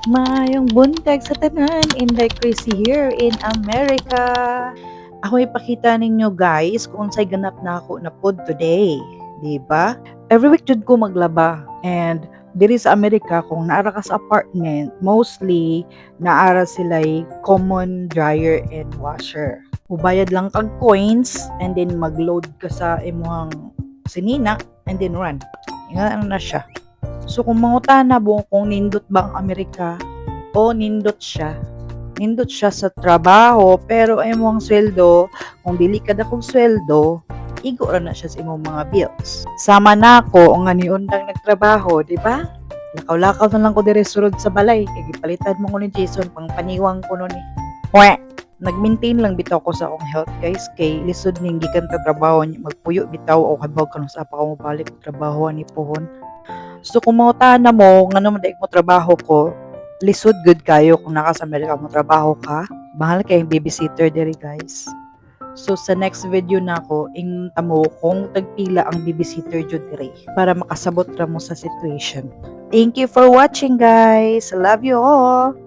Maayong buntag sa tanan, Inday Crazy here in America. Ako ipakita ninyo guys kung unsay ganap na ako na pod today, di ba? Every week jud ko maglaba and diri sa Amerika kung naara ka sa apartment, mostly naara sila'y common dryer and washer. Mubayad lang kag coins and then magload ka sa imong sinina and then run. Ingan na siya. So kung mangutana mo kung nindot ba ang Amerika, o nindot siya sa trabaho pero ay mo ang sweldo, kung dili ka dakong sweldo, igo ra na siya sa imong mga bills. Sama na ako ang nga niundang nagtrabaho, di ba? Lakaw-lakaw na lang ko dire sulod sa balay, kay gipalitan mo ko ni Jason pang paniwang ko nun eh. Hwe! Nag-maintain lang bitaw ko sa akong health guys kay lisod ning gikan ta trabaho niya magpuyo bitaw o kabawag kanus sa pa ko mobalik trabaho ni pohon. So kung mangutana mo ngano man daig mo trabaho ko, lisod good kayo kung naka sa Amerika mo trabaho ka. Mahal kayong babysitter diri guys. So sa next video na ako, ingta mo kung tagpila ang babysitter jud diri para makasabot ra mo sa situation. Thank you for watching guys. Love you all.